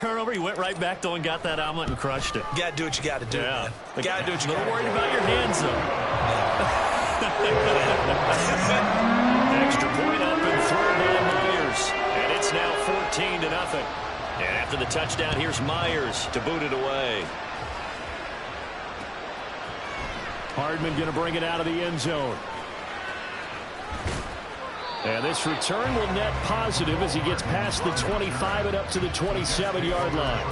Turnover, he went right back though and got that omelet and crushed it. You got to do what you got to do, man. You got to do what you got to do. Don't worry about your hands, though. Extra point up and throw by Myers. And it's now 14-0. And after the touchdown, here's Myers to boot it away. Hardman going to bring it out of the end zone. And this return will net positive as he gets past the 25 and up to the 27-yard line.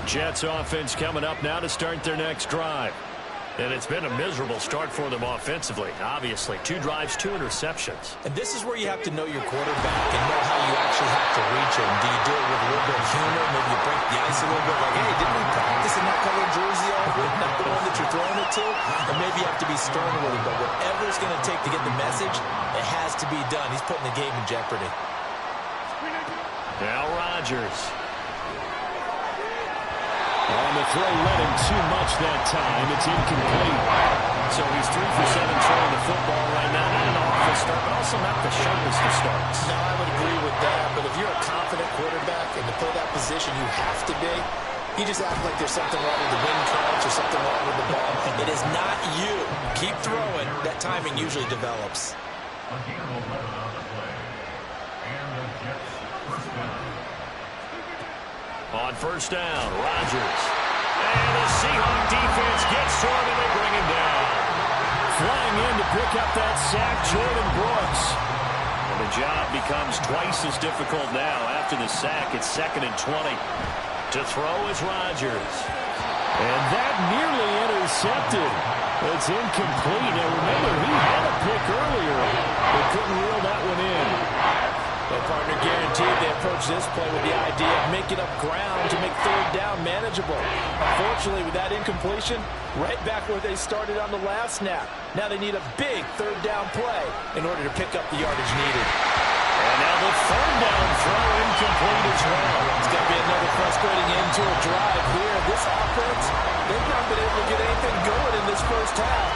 Jets offense coming up now to start their next drive. And it's been a miserable start for them offensively. Obviously, 2 drives, 2 interceptions. And this is where you have to know your quarterback and know how you actually have to reach him. Do you do it with a little bit of humor? Maybe you break the ice a little bit. Like, hey, didn't we practice in that color jersey already? Not the one that you're throwing it to? And maybe you have to be stern with him. But whatever it's going to take to get the message, it has to be done. He's putting the game in jeopardy. Now Rodgers. On the throw, led him too much that time. It's incomplete. So he's 3 for 7 throwing the football right now. Not an awful start, but also not the sharpest of starts. No, I would agree with that. But if you're a confident quarterback and to play that position, you have to be. You just act like there's something wrong with the wind currents or something wrong with the ball. It is not you. Keep throwing. That timing usually develops. On first down, Rodgers. And the Seahawks defense gets to him and they bring him down. Flying in to pick up that sack, Jordan Brooks. And the job becomes twice as difficult now. After the sack, it's 2nd and 20. To throw is Rodgers. And that nearly intercepted. It's incomplete. Now remember, he had a pick earlier, but couldn't reel that one in. Well, partner, guaranteed they approach this play with the idea of making up ground to make third down manageable. Unfortunately, with that incompletion, right back where they started on the last snap. Now they need a big third down play in order to pick up the yardage needed. And now the third down throw incomplete as well. It's going to be another frustrating end to a drive here. This offense, they've not been able to get anything going in this first half.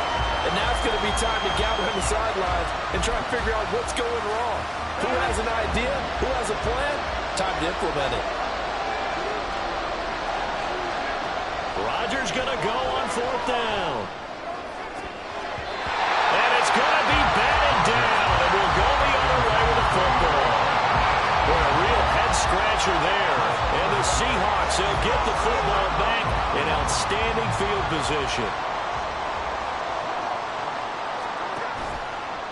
And now it's going to be time to gather on the sidelines and try and figure out what's going wrong. Who has an idea? Who has a plan? Time to implement it. Rodgers going to go on 4th down. And it's going to be batted down. And we'll go the other way with the football. Boy, a real head-scratcher there. And the Seahawks, they'll get the football back in outstanding field position.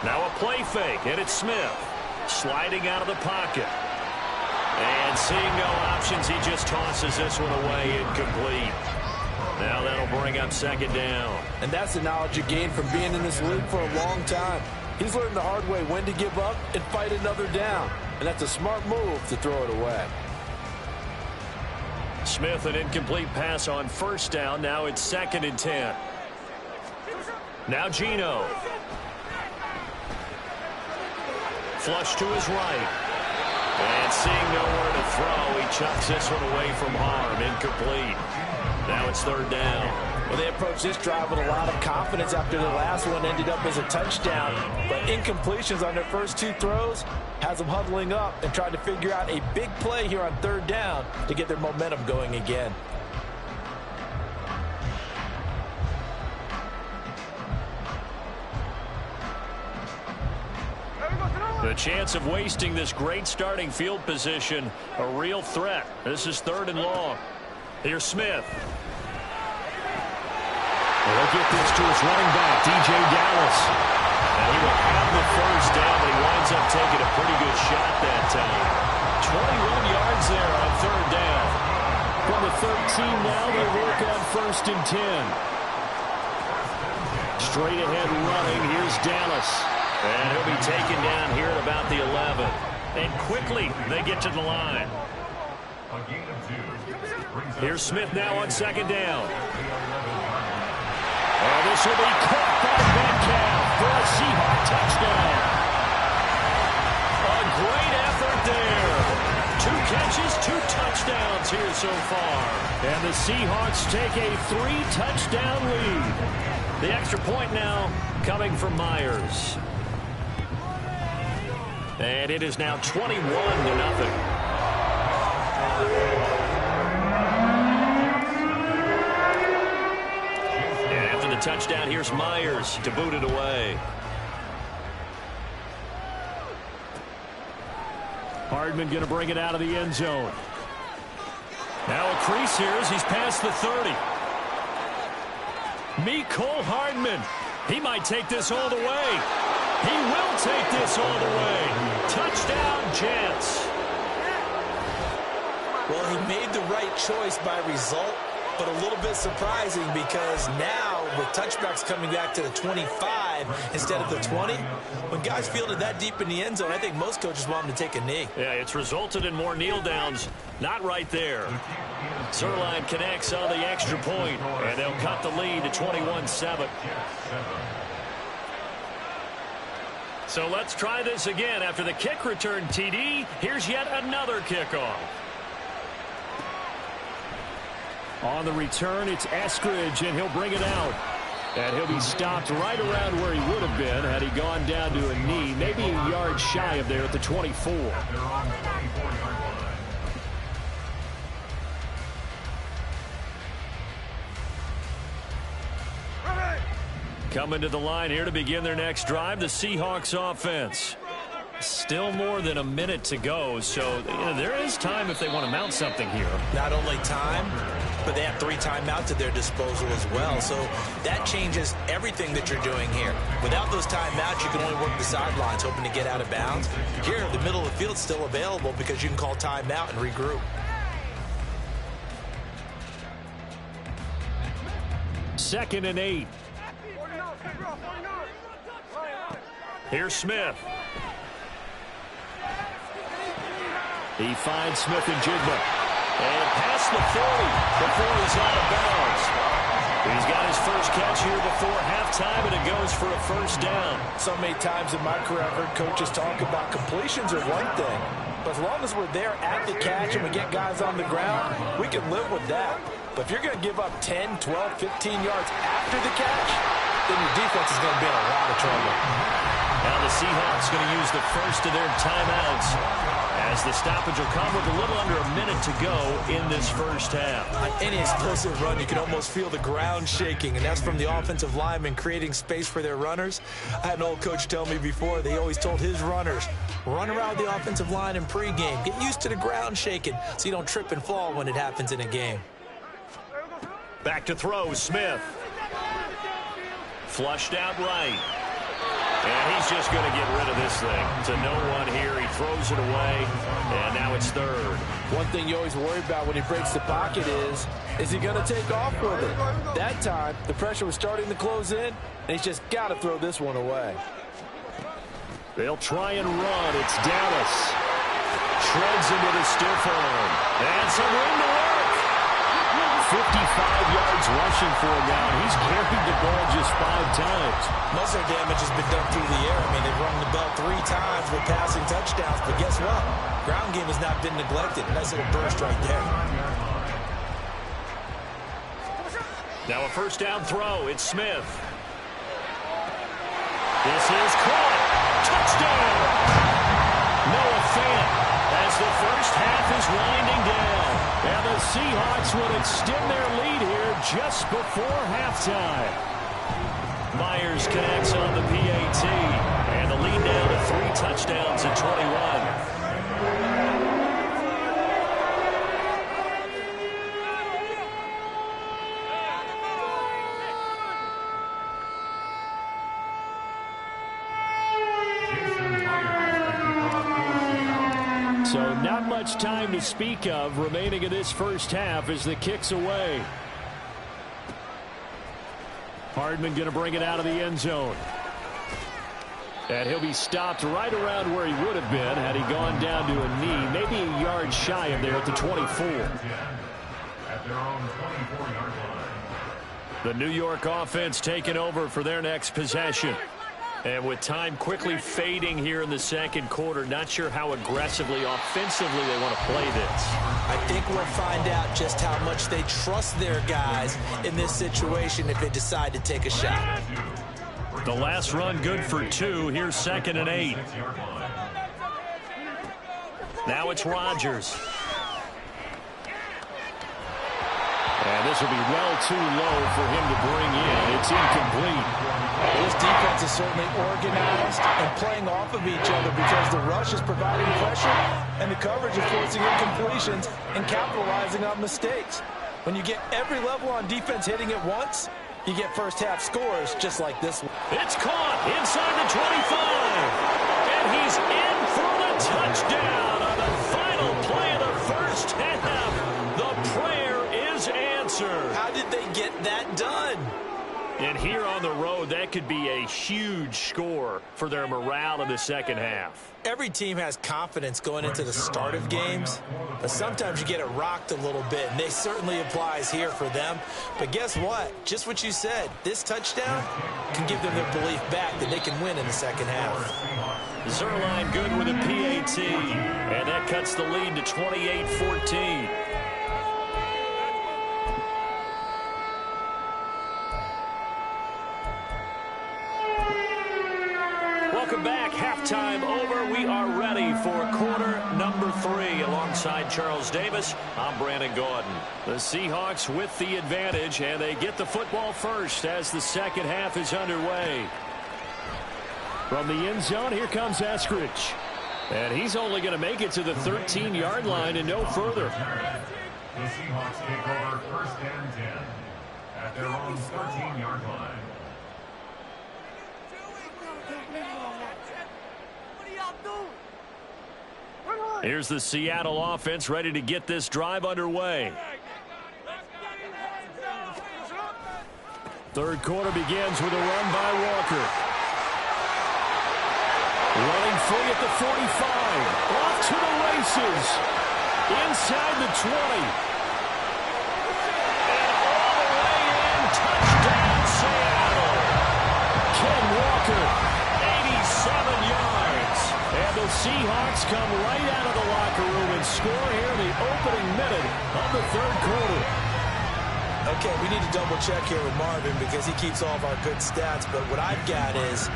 Now a play fake, and it's Smith. Sliding out of the pocket. And seeing no options, he just tosses this one away, incomplete. Now that'll bring up 2nd down. And that's the knowledge you gain from being in this league for a long time. He's learned the hard way when to give up and fight another down. And that's a smart move to throw it away. Smith, an incomplete pass on first down. Now it's 2nd and 10. Now Geno. Flush to his right. And seeing nowhere to throw, he chucks this one away from harm. Incomplete. Now it's 3rd down. Well, they approached this drive with a lot of confidence after the last one ended up as a touchdown. But incompletions on their first 2 throws has them huddling up and trying to figure out a big play here on 3rd down to get their momentum going again. The chance of wasting this great starting field position, a real threat. This is 3rd and long. Here's Smith. They'll get this to his running back, DJ Dallas. And he will have the first down, but he winds up taking a pretty good shot that time. 21 yards there on 3rd down. From the 13 now, they work on 1st and 10. Straight ahead running, here's Dallas. And he'll be taken down here at about the 11. And quickly, they get to the line. Here's Smith now on 2nd down. Oh, this will be caught by Metcalf for a Seahawk touchdown. A great effort there. 2 catches, 2 touchdowns here so far. And the Seahawks take a 3-touchdown lead. The extra point now coming from Myers. And it is now 21-0. And after the touchdown, here's Myers to boot it away. Hardman going to bring it out of the end zone. Now a crease here as he's past the 30. Mecole Hardman. He might take this all the way. He will take this all the way. Touchdown, Jets. Well, he made the right choice by result, but a little bit surprising because now with touchbacks coming back to the 25 instead of the 20, when guys fielded that deep in the end zone, I think most coaches want him to take a knee. Yeah, it's resulted in more kneel downs. Not right there. Zuerlein connects on the extra point, and they'll cut the lead to 21-7. So let's try this again. After the kick return TD, here's yet another kickoff. On the return, it's Eskridge, and he'll bring it out. And he'll be stopped right around where he would have been had he gone down to a knee, maybe a yard shy of there at the 24. Coming to the line here to begin their next drive, the Seahawks offense. Still more than a minute to go, so there is time if they want to mount something here. Not only time, but they have 3 timeouts at their disposal as well. So that changes everything that you're doing here. Without those timeouts, you can only work the sidelines, hoping to get out of bounds. Here, the middle of the field's still available because you can call timeout and regroup. Second and 8. Here's Smith. He finds Smith and Jigba. And past the 40 before he's out of bounds. He's got his first catch here before halftime, and it goes for a first down. So many times in my career, I've heard coaches talk about completions are one thing. But as long as we're there at the catch and we get guys on the ground, we can live with that. But if you're going to give up 10, 12, 15 yards after the catch, then your defense is going to be in a lot of trouble. Now the Seahawks going to use the first of their timeouts as the stoppage will come with a little under a minute to go in this first half. On any explosive run, you can almost feel the ground shaking, and that's from the offensive linemen creating space for their runners. I had an old coach tell me before, they always told his runners, run around the offensive line in pregame. Get used to the ground shaking so you don't trip and fall when it happens in a game. Back to throw, Smith. Flushed out right. And he's just going to get rid of this thing. To no one here. He throws it away, and now it's third. One thing you always worry about when he breaks the pocket is he going to take off with it? That time, the pressure was starting to close in, and he's just got to throw this one away. They'll try and run. It's Dallas. Shreds him with his stiff arm. And some room to work. 55 yards rushing for him now. He's carried the ball just 5 times. Most of their damage has been done through the air. I mean, they've rung the bell 3 times with passing touchdowns, but guess what? Ground game has not been neglected. Nice little burst right there. Now a first down throw. It's Smith. This is caught. Touchdown! Noah Fant as the first half is winding down. And the Seahawks will extend their lead here just before halftime. Myers connects on the PAT. And the lead down to 3 touchdowns at 21. So not much time to speak of remaining in this first half as the kick's away. Hardman going to bring it out of the end zone. And he'll be stopped right around where he would have been had he gone down to a knee, maybe a yard shy of there at the 24. The New York offense taking over for their next possession. And with time quickly fading here in the second quarter, not sure how aggressively, offensively they want to play this. I think we'll find out just how much they trust their guys in this situation if they decide to take a shot. The last run good for 2. Here's second and 8. Now it's Rodgers. And this will be well too low for him to bring in. It's incomplete. This defense is certainly organized and playing off of each other because the rush is providing pressure and the coverage is forcing incompletions and capitalizing on mistakes. When you get every level on defense hitting at once, you get first half scores just like this one. It's caught inside the 25. And he's in for the touchdown on the final play of the first half. The prayer is answered. How did they get that done? And here on the road, that could be a huge score for their morale in the second half. Every team has confidence going into the start of games, but sometimes you get it rocked a little bit, and it certainly applies here for them. But guess what? Just what you said, this touchdown can give them their belief back that they can win in the second half. Zuerlein good with a PAT, and that cuts the lead to 28-14. Welcome back. Halftime over. We are ready for quarter number 3. Alongside Charles Davis, I'm Brandon Gaudin. The Seahawks with the advantage, and they get the football first as the second half is underway. From the end zone, here comes Eskridge. And he's only going to make it to the 13-yard line and no further. The Seahawks take over first and 10 at their own 13-yard line. Here's the Seattle offense ready to get this drive underway. Third quarter begins with a run by Walker. Running free at the 45. Off to the races. Inside the 20. And all the way in. Touchdown, Seattle. Ken Walker, 87 yards. And the Seahawks come right out of the locker room and score here in the opening minute of the third quarter. Okay, we need to double check here with Marvin because he keeps all of our good stats, but what I've got is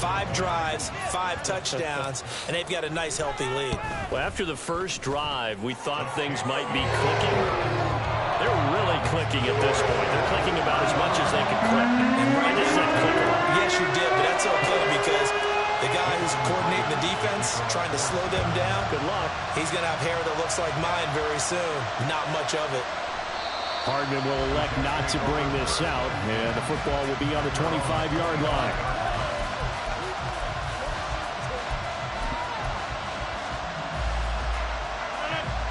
5 drives, 5 touchdowns, and they've got a nice, healthy lead. Well, after the first drive, we thought things might be clicking. They're really clicking at this point. They're clicking about as much as they can click. I just said click a lot. Yes, you did, but that's okay because the guy who's coordinating the defense, trying to slow them down, Good luck. he's going to have hair that looks like mine very soon. Not much of it. Hardman will elect not to bring this out, and the football will be on the 25-yard line.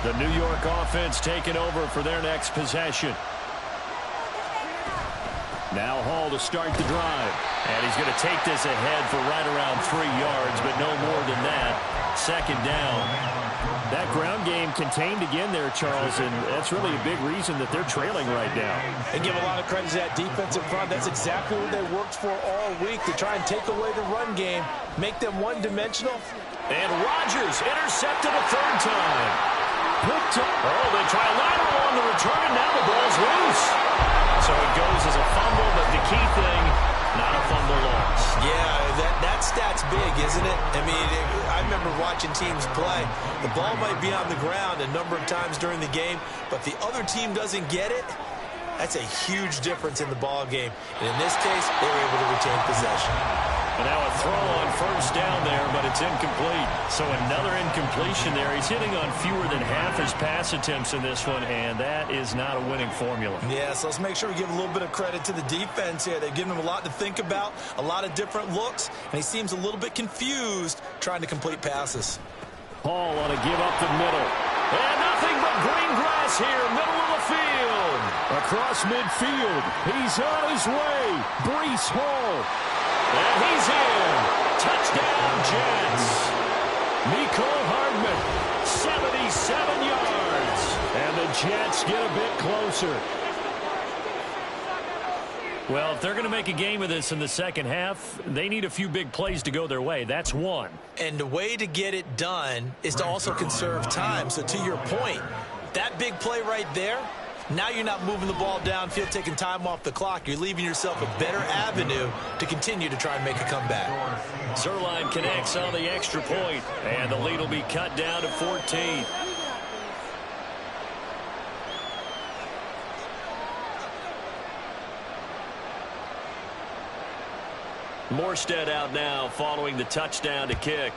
The New York offense taking over for their next possession. Now Hall to start the drive. And he's going to take this ahead for right around 3 yards, but no more than that. Second down. That ground game contained again there, Charles, and that's really a big reason that they're trailing right now. They give a lot of credit to that defensive front. That's exactly what they worked for all week, to try and take away the run game, make them one-dimensional. And Rodgers intercepted a third time. Picked up. Oh, they try lateral on the return, and now the ball's loose. So it goes as a fumble, but the key thing, not a fumble loss. Yeah, that stat's big, isn't it? I mean, I remember watching teams play. The ball might be on the ground a number of times during the game, but the other team doesn't get it. That's a huge difference in the ball game. And in this case, they were able to retain possession. And now a throw on first down there, but it's incomplete. So another incompletion there. He's hitting on fewer than half his pass attempts in this one, and that is not a winning formula. Yeah, so let's make sure we give a little bit of credit to the defense here. They've given him a lot to think about, a lot of different looks, and he seems a little bit confused trying to complete passes. Hall on a give up the middle. And nothing but green grass here, middle of the field. Across midfield, he's on his way. Breece Hall. And he's in. Touchdown, Jets. Mecole Hardman, 77 yards. And the Jets get a bit closer. Well, if they're going to make a game of this in the second half, they need a few big plays to go their way. That's one. And the way to get it done is to also conserve time. So to your point, that big play right there, Now you're not moving the ball downfield, taking time off the clock. You're leaving yourself a better avenue to continue to try and make a comeback. Zuerlein connects on the extra point, and the lead will be cut down to 14. Morstead out now following the touchdown to kick.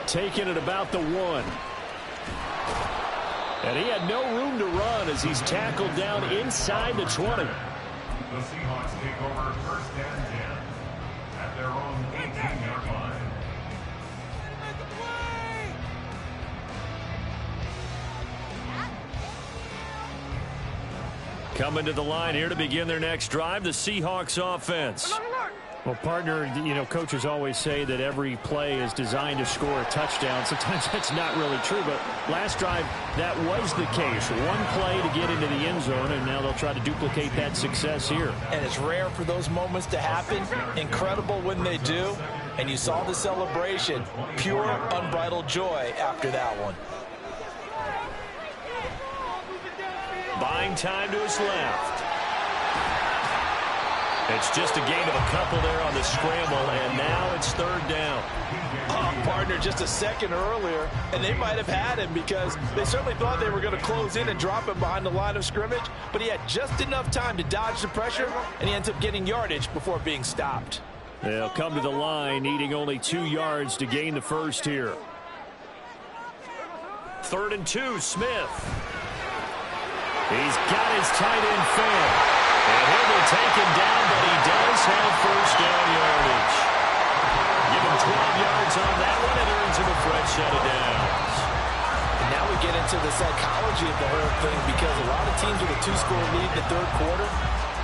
Taking it about the 1. And he had no room to run as he's tackled down inside the 20. The Seahawks take over first and 10 at their own 18-yard line. Coming to the line here to begin their next drive, the Seahawks offense. Well, partner, coaches always say that every play is designed to score a touchdown. Sometimes that's not really true, but last drive, that was the case. One play to get into the end zone, and now they'll try to duplicate that success here. And it's rare for those moments to happen. Incredible when they do. And you saw the celebration. Pure, unbridled joy after that one. Buying time to his left. It's just a gain of a couple there on the scramble, and now it's third down. Partner, just a second earlier, and they might have had him because they certainly thought they were going to close in and drop him behind the line of scrimmage, but he had just enough time to dodge the pressure, and he ends up getting yardage before being stopped. They'll come to the line, needing only 2 yards to gain the first here. 3rd and 2, Smith. He's got his tight end fair. And he'll be taken down, but he does have first down yardage. Give him 12 yards on that one, and earns him a fresh set of downs. And now we get into the psychology of the whole thing because a lot of teams with a 2-score lead in the third quarter,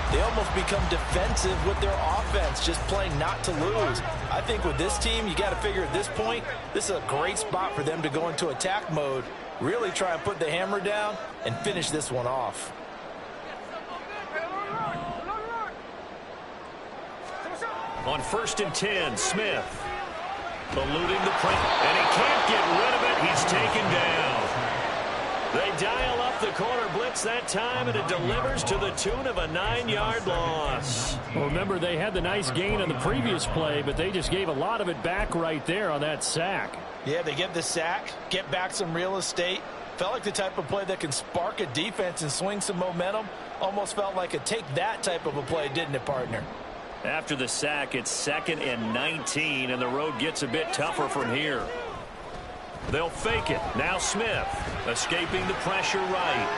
they almost become defensive with their offense, just playing not to lose. I think with this team, you got to figure at this point, this is a great spot for them to go into attack mode, really try and put the hammer down and finish this one off. On 1st and 10, Smith eluding the pressure, and he can't get rid of it. He's taken down. They dial up the corner blitz that time, and it delivers to the tune of a 9-yard loss. Well, remember, they had the nice gain on the previous play, but they just gave a lot of it back right there on that sack. Yeah, they get the sack, get back some real estate. Felt like the type of play that can spark a defense and swing some momentum. Almost felt like a take that type of a play, didn't it, partner? After the sack, it's 2nd and 19, and the road gets a bit tougher from here. They'll fake it. Now Smith escaping the pressure right.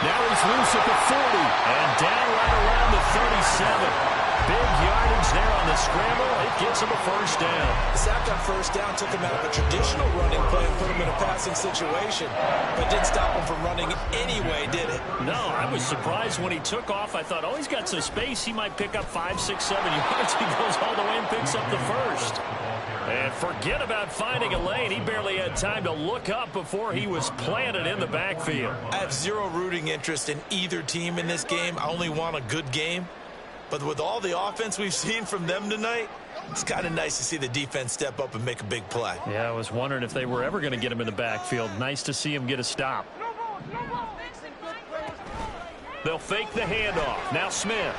Now he's loose at the 40 and down right around the 37. Big yardage there on the scramble. It gets him a first down. The sack on first down took him out of a traditional running play and put him in a passing situation, but didn't stop him from running anyway, did it? No, I was surprised when he took off. I thought, oh, he's got some space. He might pick up 5, 6, 7 yards. He goes all the way and picks up the first. And forget about finding a lane. He barely had time to look up before he was planted in the backfield. I have zero rooting interest in either team in this game. I only want a good game. But with all the offense we've seen from them tonight, it's kind of nice to see the defense step up and make a big play. Yeah, I was wondering if they were ever going to get him in the backfield. Nice to see him get a stop. They'll fake the handoff. Now Smith.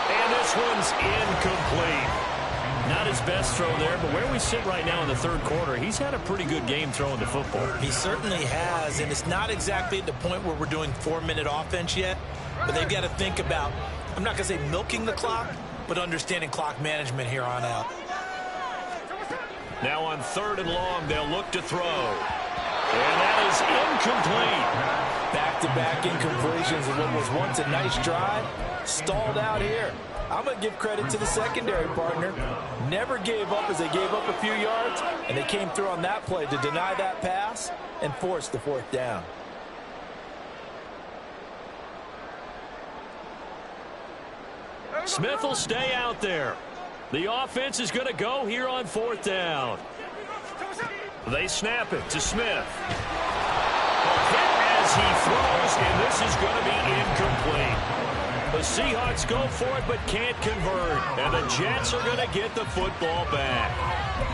And this one's incomplete. Not his best throw there, but where we sit right now in the third quarter, he's had a pretty good game throwing the football. He certainly has, and it's not exactly at the point where we're doing 4-minute offense yet, but they've got to think about, I'm not going to say milking the clock, but understanding clock management here on out. Now on 3rd and long, they'll look to throw. And that is incomplete. Back-to-back incompletions of what was once a nice drive, stalled out here. I'm going to give credit to the secondary partner. Never gave up as they gave up a few yards, and they came through on that play to deny that pass and force the 4th down. Smith will stay out there. The offense is going to go here on 4th down. They snap it to Smith. Hit as he throws, and this is going to be incomplete. The Seahawks go for it but can't convert. And the Jets are going to get the football back.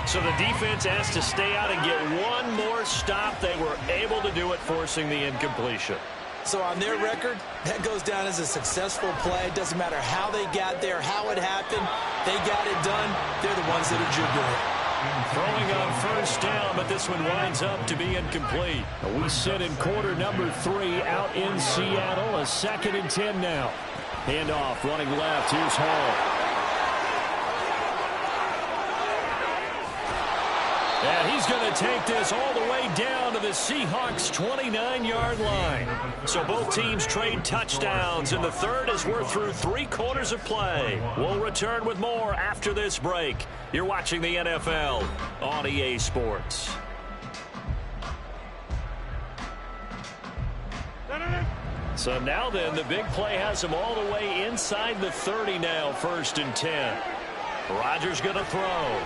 So the defense has to stay out and get one more stop. They were able to do it, forcing the incompletion. So on their record, that goes down as a successful play. It doesn't matter how they got there, how it happened. They got it done. They're the ones that are jubilant. Throwing on first down, but this one winds up to be incomplete. We sit in quarter number 3 out in Seattle. A 2nd and 10 now. Handoff running left. Here's Hall. And he's going to take this all the way down to the Seahawks' 29-yard line. So both teams trade touchdowns in the third as we're through 3 quarters of play. We'll return with more after this break. You're watching the NFL on EA Sports. So now then, the big play has them all the way inside the 30 now, 1st and 10. Rodgers going to throw.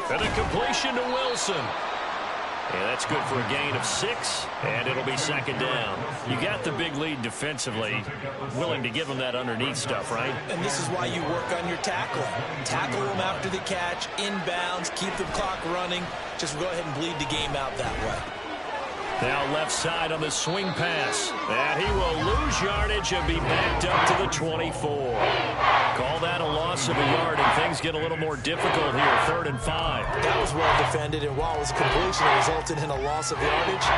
And a completion to Wilson. And that's good for a gain of 6, and it'll be 2nd down. You got the big lead defensively. Willing to give them that underneath stuff, right? And this is why you work on your tackling. Tackle them after the catch, inbounds, keep the clock running. Just go ahead and bleed the game out that way. Now left side on the swing pass. And he will lose yardage and be backed up to the 24. Call that a loss of a yard, and things get a little more difficult here, 3rd and 5. That was well defended, and while it was a completion, it resulted in a loss of yardage.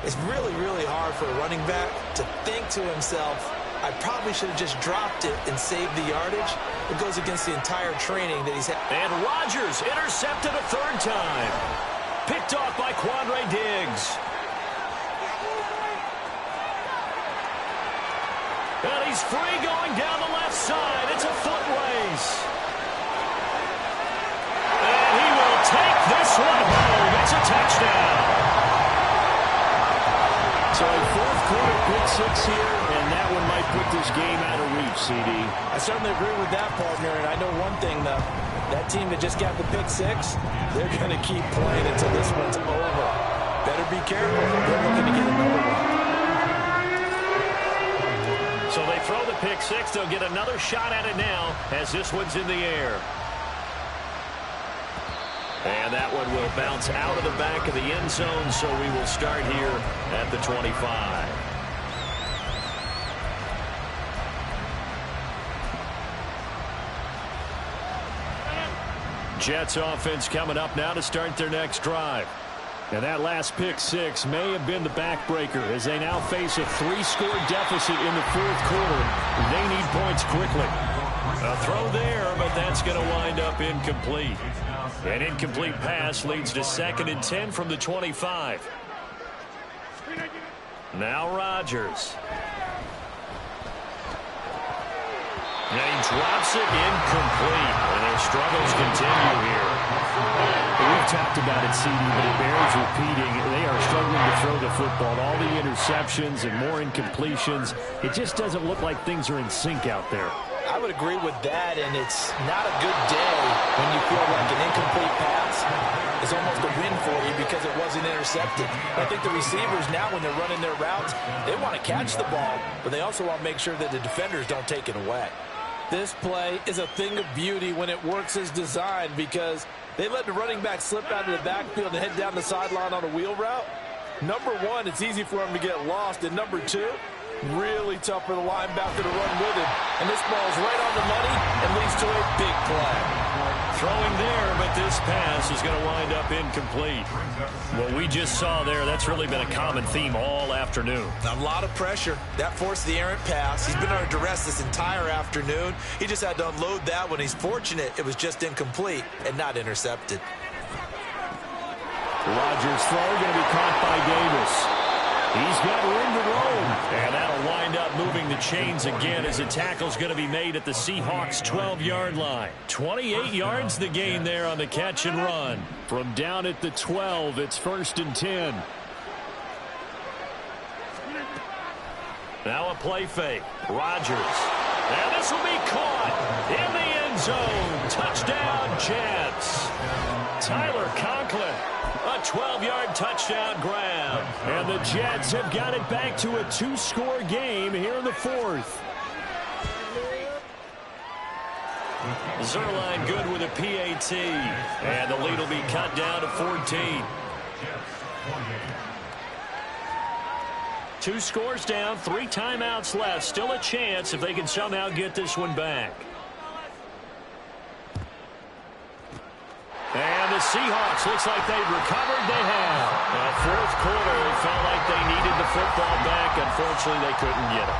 It's really, really hard for a running back to think to himself, I probably should have just dropped it and saved the yardage. It goes against the entire training that he's had. And Rodgers intercepted a 3rd time. Picked off by Quandre Diggs. And he's free going down the left side. It's a foot race. And he will take this one home. It's a touchdown. So a 4th quarter pick 6 here, and that one might put this game out of reach, CD. I certainly agree with that, partner. And I know one thing, though. That team that just got the pick 6, they're going to keep playing until this one's over. Better be careful. They're looking to get another one. So they throw the pick 6. They'll get another shot at it now as this one's in the air. And that one will bounce out of the back of the end zone, so we will start here at the 25. Jets offense coming up now to start their next drive. And that last pick 6 may have been the backbreaker as they now face a 3-score deficit in the 4th quarter. They need points quickly. A throw there, but that's going to wind up incomplete. An incomplete pass leads to 2nd and 10 from the 25. Now Rodgers. And he drops it incomplete. And their struggles continue here. We've talked about it, CD, but it bears repeating. They are struggling to throw the football. All the interceptions and more incompletions. It just doesn't look like things are in sync out there. I would agree with that, and it's not a good day when you feel like an incomplete pass is almost a win for you because it wasn't intercepted. I think the receivers now, when they're running their routes, they want to catch the ball, but they also want to make sure that the defenders don't take it away. This play is a thing of beauty when it works as designed because they let the running back slip out of the backfield and head down the sideline on a wheel route. Number 1, it's easy for him to get lost. And number 2, really tough for the linebacker to run with him. And this ball's right on the money and leads to a big play. Throwing there, but this pass is going to wind up incomplete. What we just saw there, that's really been a common theme all afternoon. A lot of pressure. That forced the errant pass. He's been under duress this entire afternoon. He just had to unload that one. He's fortunate it was just incomplete and not intercepted. Rodgers' throw going to be caught by Davis. He's got room to roam. And that'll wind up moving the chains again as a tackle's going to be made at the Seahawks' 12-yard line. 28 yards the gain there on the catch and run. From down at the 12, it's 1st and 10. Now a play fake. Rodgers. And this will be caught in the end zone. Touchdown, Jets. Tyler Conklin. A 12-yard touchdown grab. And the Jets have got it back to a 2-score game here in the 4th. Zerline good with a PAT. And the lead will be cut down to 14. 2 scores down, 3 timeouts left. Still a chance if they can somehow get this one back. And the Seahawks, looks like they've recovered. They have. Fourth quarter, it felt like they needed the football back. Unfortunately, they couldn't get it.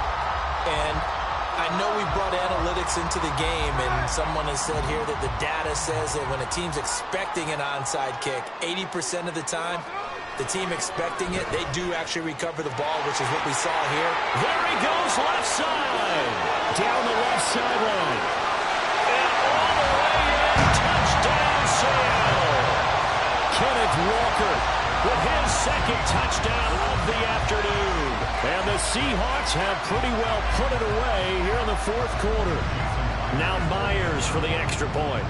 And I know we brought analytics into the game, and someone has said here that the data says that when a team's expecting an onside kick, 80% of the time, the team expecting it, they do actually recover the ball, which is what we saw here. There he goes, left side. Down the left sideline. And all the way in, touchdown, Seattle. Kenneth Walker With his second touchdown of the afternoon. And the Seahawks have pretty well put it away here in the fourth quarter. Now Myers for the extra point.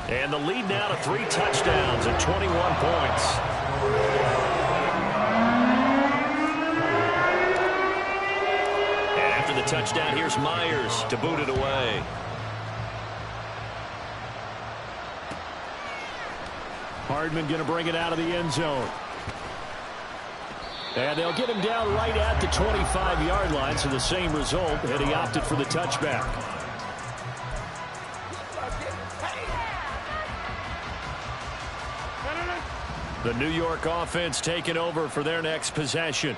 And the lead now to 3 touchdowns and 21 points. And after the touchdown, here's Myers to boot it away. Hardman going to bring it out of the end zone. And they'll get him down right at the 25-yard line, so the same result, and he opted for the touchback. The New York offense taking over for their next possession.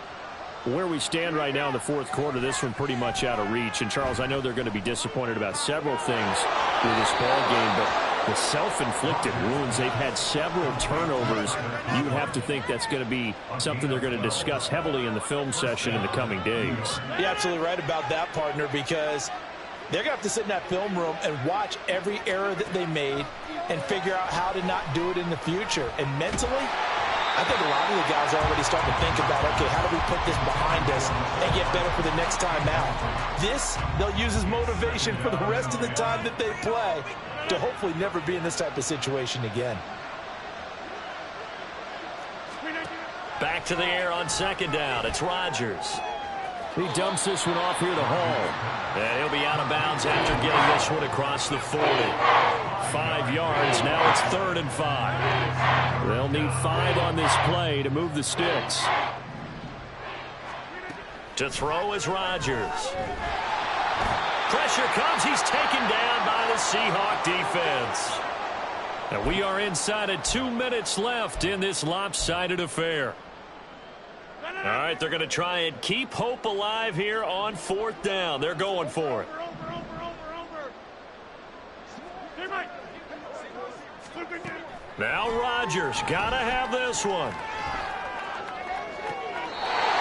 Where we stand right now in the fourth quarter, this one pretty much out of reach. And, Charles, I know they're going to be disappointed about several things through this ball game, but the self-inflicted wounds, they've had several turnovers. You would have to think that's going to be something they're going to discuss heavily in the film session in the coming days. You're absolutely right about that, partner, because they're going to have to sit in that film room and watch every error that they made and figure out how to not do it in the future. And mentally, I think a lot of the guys are already starting to think about, okay, how do we put this behind us and get better for the next time out? This, they'll use as motivation for the rest of the time that they play to hopefully never be in this type of situation again. Back to the air on second down. It's Rodgers. He dumps this one off here to Hall. And he'll be out of bounds after getting this one across the 40. 5 yards. Now it's 3rd and 5. They'll need 5 on this play to move the sticks. To throw is Rodgers. Pressure comes. He's taken down by the Seahawk defense. And we are inside of 2 minutes left in this lopsided affair. All right, they're going to try and keep hope alive here on 4th down. They're going for it. Now Rodgers got to have this one.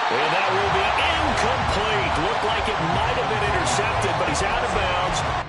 And that will be incomplete. Looked like it might have been intercepted, but he's out of bounds.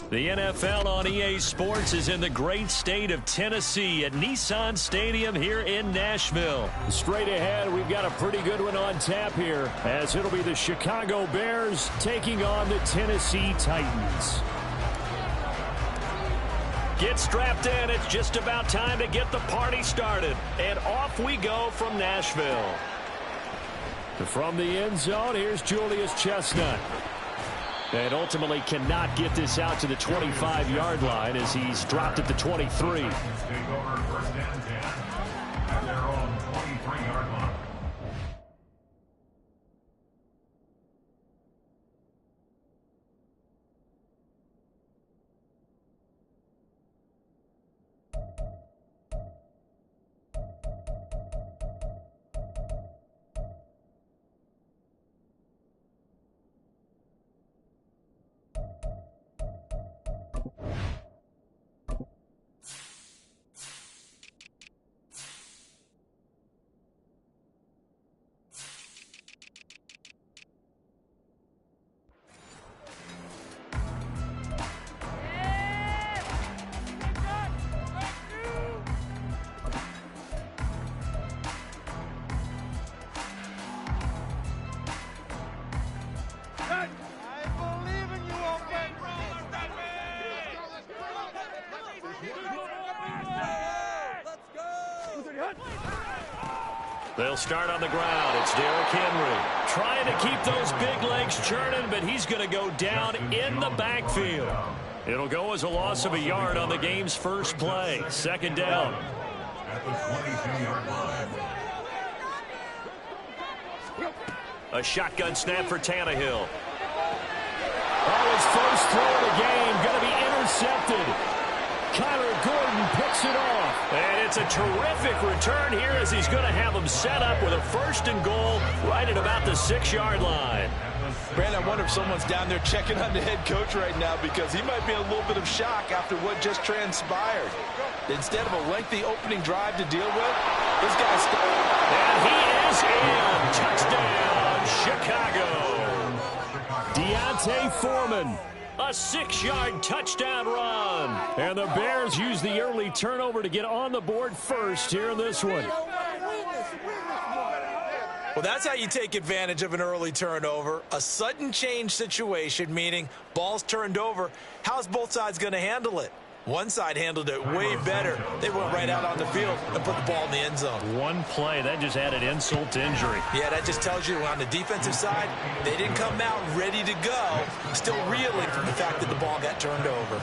The NFL on EA Sports is in the great state of Tennessee at Nissan Stadium here in Nashville. Straight ahead, we've got a pretty good one on tap here, as it'll be the Chicago Bears taking on the Tennessee Titans. Get strapped in. It's just about time to get the party started. And off we go from Nashville. From the end zone, here's Julius Chestnut. And ultimately cannot get this out to the 25-yard line as he's dropped at the 23. Take over first and 10 at their own 23-yard line. They'll start on the ground. It's Derrick Henry trying to keep those big legs churning, but he's going to go down in the backfield. It'll go as a loss of a yard on the game's first play. Second down. At the 22-yard line. A shotgun snap for Tannehill. Oh, his first throw of the game going to be intercepted. Kyler Gordon picks it off. And it's a terrific return here as he's going to have them set up with a first and goal right at about the 6-yard line. Brandon, I wonder if someone's down there checking on the head coach right now because he might be in a little bit of shock after what just transpired. Instead of a lengthy opening drive to deal with, this guy's... And he is in. Touchdown, Chicago. D'Onta Foreman. A 6-yard touchdown run. And the Bears use the early turnover to get on the board first here in this one. Well, that's how you take advantage of an early turnover. A sudden change situation, meaning ball's turned over. How's both sides going to handle it? One side handled it way better. They went right out on the field and put the ball in the end zone. One play, that just added insult to injury. Yeah, that just tells you on the defensive side, they didn't come out ready to go, still reeling from the fact that the ball got turned over.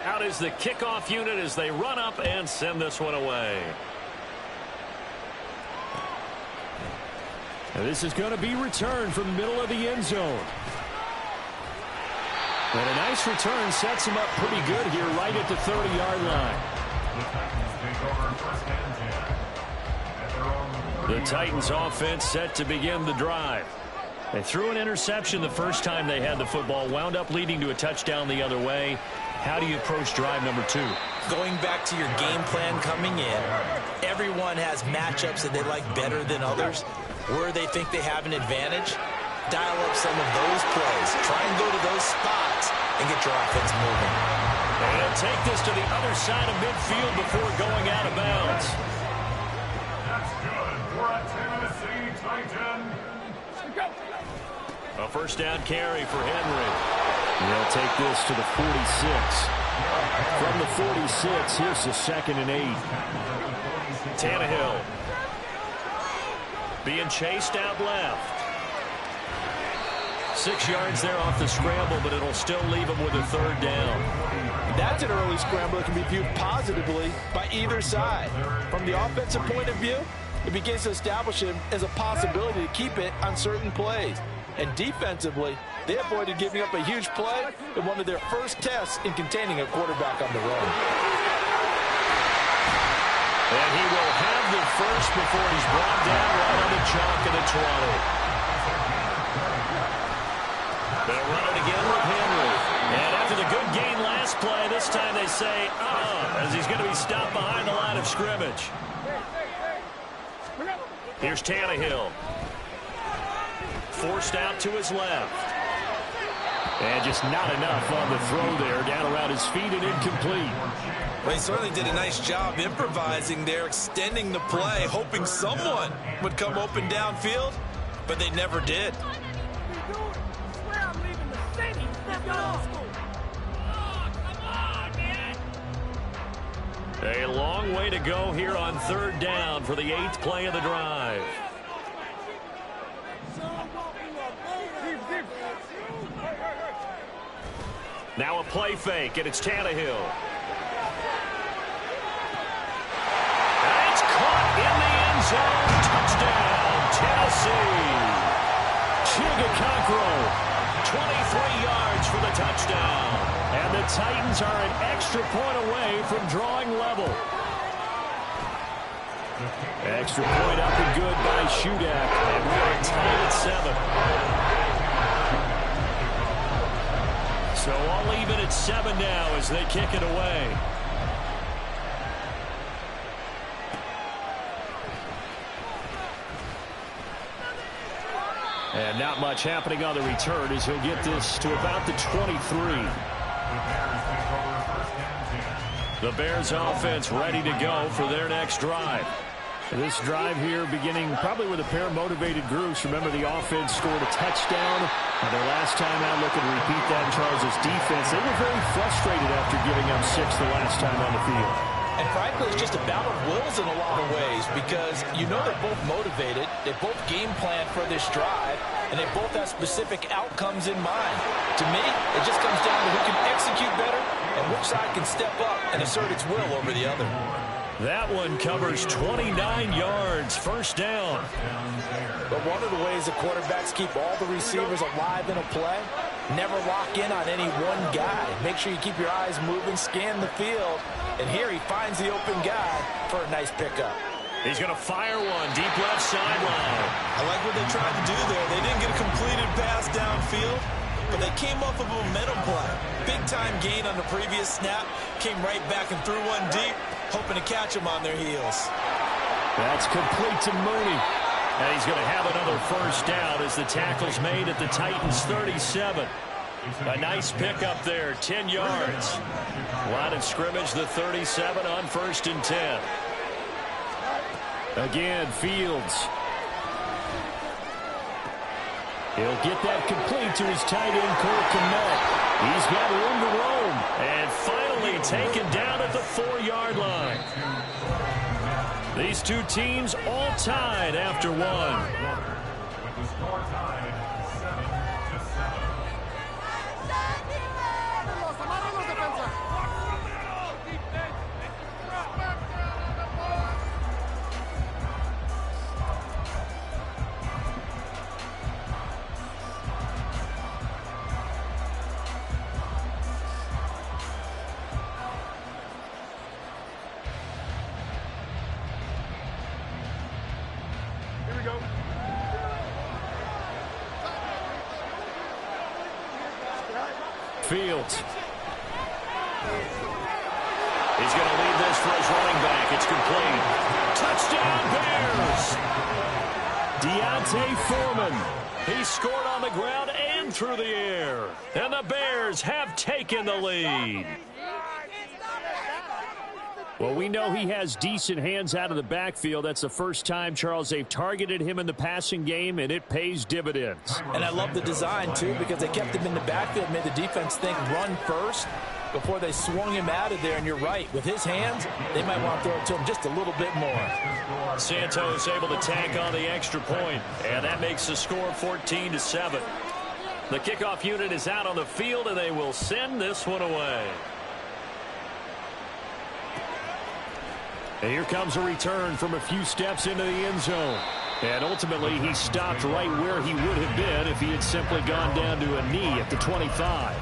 Out is the kickoff unit as they run up and send this one away. And this is going to be returned from the middle of the end zone. And a nice return sets him up pretty good here right at the 30-yard line. The Titans offense set to begin the drive. They threw an interception the first time they had the football, wound up leading to a touchdown the other way. How do you approach drive number 2? Going back to your game plan coming in, everyone has matchups that they like better than others. Where they think they have an advantage, dial up some of those plays. Try and go to those spots and get your offense moving. And they'll take this to the other side of midfield before going out of bounds. That's good for a Tennessee Titan. A first down carry for Henry. They'll take this to the 46. From the 46, here's the 2nd and 8. Tannehill being chased out left. 6 yards there off the scramble, but it'll still leave him with a 3rd down. That's an early scramble that can be viewed positively by either side. From the offensive point of view, it begins to establish him as a possibility to keep it on certain plays. And defensively, they avoided giving up a huge play in one of their first tests in containing a quarterback on the run. And he will have the first before he's brought down right on the chalk of the 20. They'll run it again with Henry. And after the good gain last play, this time they say, as he's going to be stopped behind the line of scrimmage. Here's Tannehill. Forced out to his left. And just not enough on the throw there. Down around his feet and incomplete. Well, he certainly did a nice job improvising there, extending the play, hoping someone would come open downfield, but they never did. A long way to go here on third down for the 8th play of the drive. Now a play fake, and it's Tannehill. It's caught in the end zone. Touchdown, Tennessee. Chigga-Conqueror, 23 yards for the touchdown. And the Titans are an extra point away from drawing level. Extra point up and good by Shudak. And we are tied at 7. So all even at 7 now as they kick it away. And not much happening on the return as he'll get this to about the 23. The Bears offense ready to go for their next drive. This drive here beginning probably with a pair of motivated groups. Remember, the offense scored a touchdown. Their last time out, looking to repeat that in Charles' defense. They were very frustrated after giving up 6 the last time on the field. And frankly, it's just a battle of wills in a lot of ways because you know they're both motivated. They both game plan for this drive, and they both have specific outcomes in mind. To me, it just comes down to who can execute better and which side can step up and assert its will over the other. That one covers 29 yards, first down. But one of the ways the quarterbacks keep all the receivers alive in a play, never lock in on any one guy. Make sure you keep your eyes moving, scan the field, and here he finds the open guy for a nice pickup. He's going to fire one deep left sideline. I like what they tried to do there. They didn't get a completed pass downfield, but they came off of a momentum play. Big-time gain on the previous snap, came right back and threw one deep, hoping to catch them on their heels. That's complete to Mooney. And he's going to have another first down as the tackle's made at the Titans' 37. A nice pickup there, 10 yards. Line of scrimmage, the 37 on 1st and 10. Again, Fields. He'll get that complete to his tight end, Cole Kmet. He's got room to roam. And finally taken down at the 4-yard line. These two teams all tied after one. With the score tied 7-7. Fields. He's going to lead this for his running back. It's complete. Touchdown, Bears! Deontay Foreman. He scored on the ground and through the air. And the Bears have taken the lead. Well, we know he has decent hands out of the backfield. That's the first time, Charles, they've targeted him in the passing game, and it pays dividends. And I love the design, too, because they kept him in the backfield, made the defense think run first before they swung him out of there. And you're right, with his hands, they might want to throw it to him just a little bit more. Santos able to tack on the extra point, and that makes the score 14-7. The kickoff unit is out on the field, and they will send this one away. And here comes a return from a few steps into the end zone. And ultimately, he stopped right where he would have been if he had simply gone down to a knee at the 25.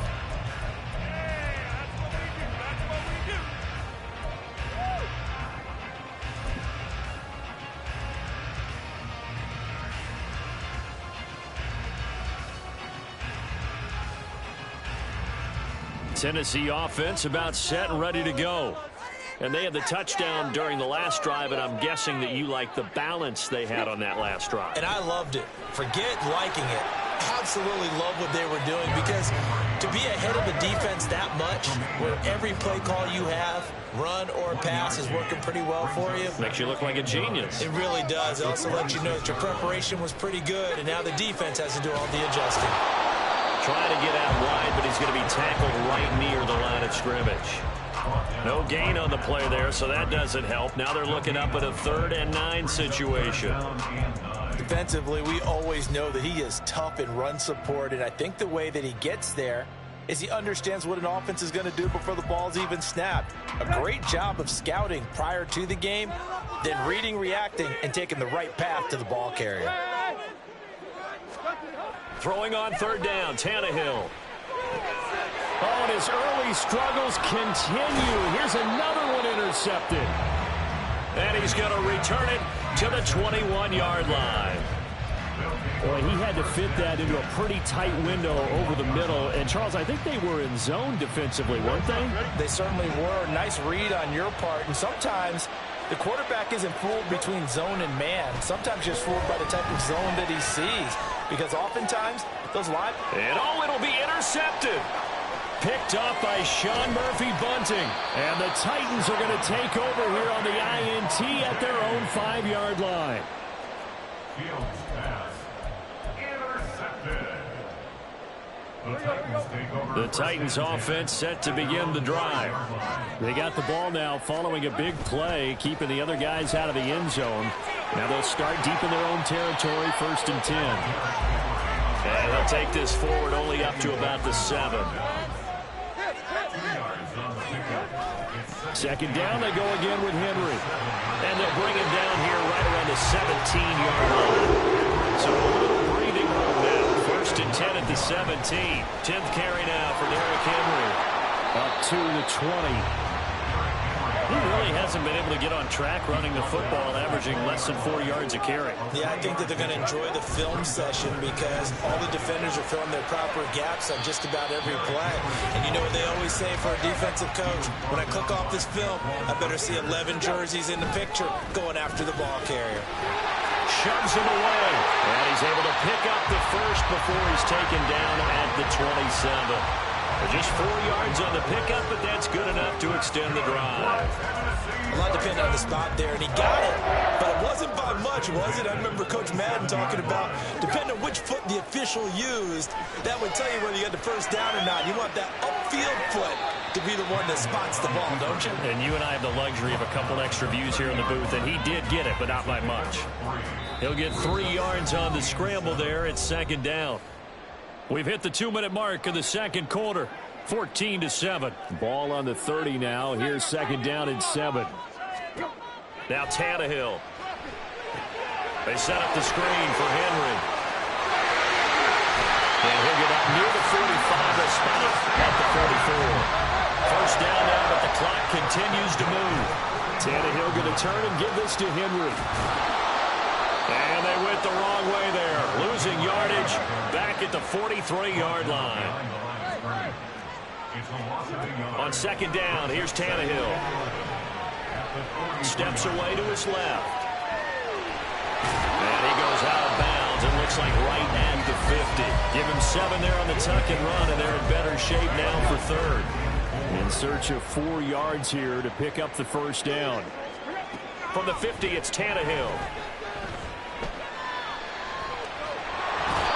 Tennessee offense about set and ready to go. And they had the touchdown during the last drive, and I'm guessing that you like the balance they had on that last drive. And I loved it. Forget liking it. Absolutely love what they were doing, because to be ahead of the defense that much, where every play call you have, run or pass, is working pretty well for you. Makes you look like a genius. It really does. It also lets you know that your preparation was pretty good, and now the defense has to do all the adjusting. Trying to get out wide, but he's going to be tackled right near the line of scrimmage. No gain on the play there, so that doesn't help. Now they're looking up at a 3rd and 9 situation. Defensively, we always know that he is tough in run support, and I think the way that he gets there is he understands what an offense is going to do before the ball's even snapped. A great job of scouting prior to the game, then reading, reacting, and taking the right path to the ball carrier. Throwing on 3rd down, Tannehill. Oh, and his early struggles continue. Here's another one intercepted. And he's going to return it to the 21-yard line. Boy, he had to fit that into a pretty tight window over the middle. And, Charles, I think they were in zone defensively, weren't they? They certainly were. Nice read on your part. And sometimes the quarterback isn't fooled between zone and man. Sometimes just fooled by the type of zone that he sees. Because oftentimes, those live... And, it'll be intercepted. Picked up by Sean Murphy-Bunting. And the Titans are going to take over here on the INT at their own 5-yard line. Fields pass. Intercepted. The Titans take over. The Titans offense set to begin the drive. They got the ball now following a big play, keeping the other guys out of the end zone. Now they'll start deep in their own territory, 1st and 10. And they'll take this forward only up to about the 7. 2nd down, they go again with Henry. And they'll bring him down here right around the 17-yard line. So a little breathing room now. 1st and 10 at the 17. 10th carry now for Derrick Henry. Up to the 20. He really hasn't been able to get on track running the football, averaging less than 4 yards a carry. Yeah, I think that they're going to enjoy the film session because all the defenders are filling their proper gaps on just about every play. And you know what they always say for a defensive coach? When I click off this film, I better see 11 jerseys in the picture going after the ball carrier. Shoves him away. And he's able to pick up the first before he's taken down at the 27. Just 4 yards on the pickup, but that's good enough to extend the drive. A lot depended on the spot there, and he got it. But it wasn't by much, was it? I remember Coach Madden talking about, depending on which foot the official used, that would tell you whether you got the first down or not. You want that upfield foot to be the one that spots the ball, don't you? And you and I have the luxury of a couple extra views here in the booth, and he did get it, but not by much. He'll get 3 yards on the scramble there. It's 2nd down. We've hit the 2-minute mark of the 2nd quarter. 14-7. Ball on the 30 now. Here's 2nd down and 7. Now Tannehill. They set up the screen for Henry. And he'll get up near the 45, a spot at the 44. 1st down now, but the clock continues to move. Tannehill going to turn and give this to Henry. And they went the wrong way there. Losing yardage back at the 43-yard line. On 2nd down, here's Tannehill. Steps away to his left. And he goes out of bounds. It looks like right at the 50. Give him 7 there on the tuck and run, and they're in better shape now for 3rd. In search of 4 yards here to pick up the 1st down. From the 50, it's Tannehill.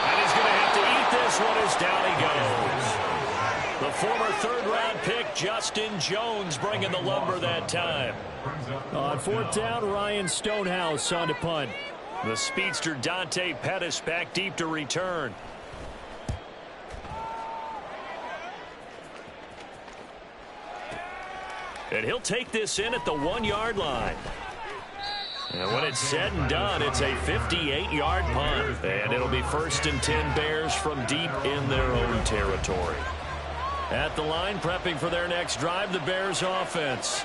And he's going to have to eat this one as down he goes. The former 3rd-round pick, Justin Jones, bringing the lumber that time. On 4th down, Ryan Stonehouse on to punt. The speedster Dante Pettis back deep to return. And he'll take this in at the 1-yard line. And when it's said and done, it's a 58-yard punt. And it'll be 1st and 10 Bears from deep in their own territory. At the line, prepping for their next drive, the Bears offense.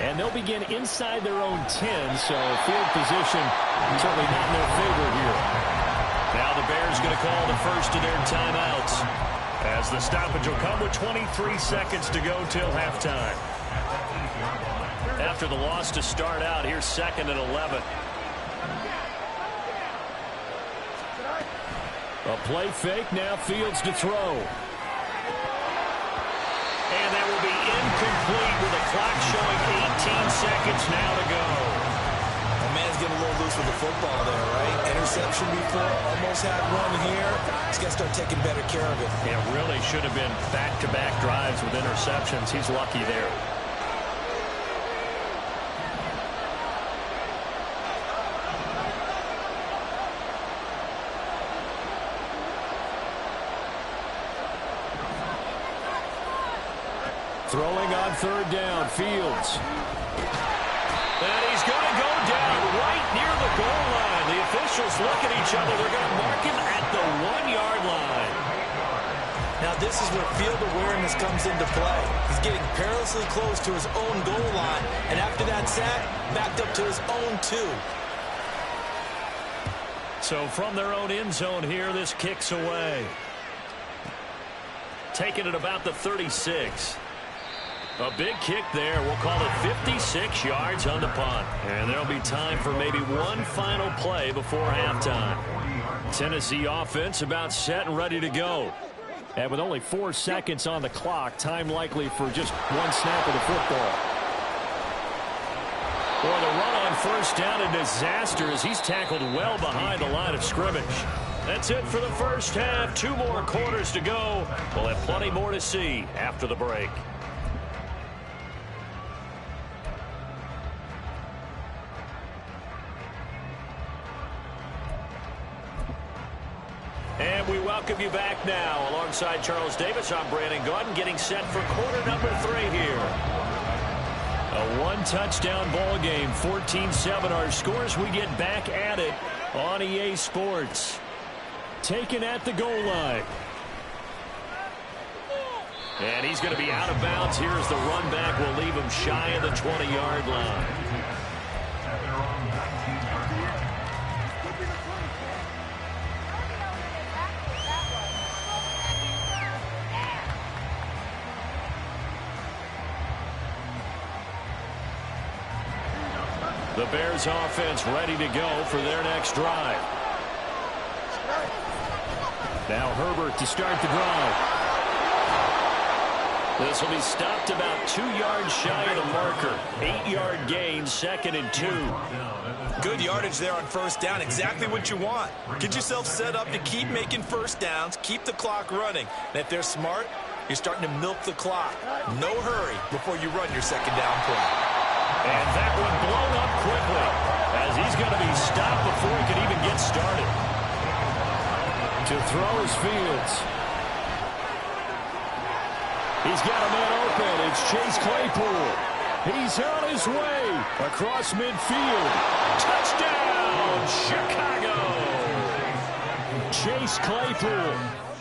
And they'll begin inside their own 10, so field position certainly not in their favor here. Now the Bears going to call the first of their timeouts, as the stoppage will come with 23 seconds to go till halftime. After the loss to start out, here's 2nd and 11. A play fake, now Fields to throw. And that will be incomplete with the clock showing 18 seconds now to go. The man's getting a little loose with the football there, right? Interception before, almost had one here. He's got to start taking better care of it. It really should have been back-to-back drives with interceptions. He's lucky there. Throwing on third down, Fields. And he's going to go down right near the goal line. The officials look at each other. They're going to mark him at the 1-yard line. Now this is where field awareness comes into play. He's getting perilously close to his own goal line, and after that sack, backed up to his own 2. So from their own end zone here, this kicks away. Taking it about the 36. A big kick there. We'll call it 56 yards on the punt. And there'll be time for maybe one final play before halftime. Tennessee offense about set and ready to go. And with only 4 seconds on the clock, time likely for just one snap of the football. Or the run on first down, a disaster as he's tackled well behind the line of scrimmage. That's it for the first half. 2 more quarters to go. We'll have plenty more to see after the break. And we welcome you back now. Alongside Charles Davis, I'm Brandon Gaudin, getting set for quarter number 3 here. A 1-touchdown ball game, 14-7 our scores. We get back at it on EA Sports. Taken at the goal line. And he's going to be out of bounds. Here's the run back. We'll leave him shy of the 20-yard line. The Bears offense ready to go for their next drive. Now Herbert to start the drive. This will be stopped about 2 yards shy of the marker. 8-yard gain, 2nd and 2. Good yardage there on first down. Exactly what you want. Get yourself set up to keep making first downs, keep the clock running. And if they're smart, you're starting to milk the clock. No hurry before you run your second down play. And that one blown up quickly as he's going to be stopped before he can even get started. To throw is Fields. He's got a man open. It's Chase Claypool. He's on his way across midfield. Touchdown, Chicago! Chase Claypool,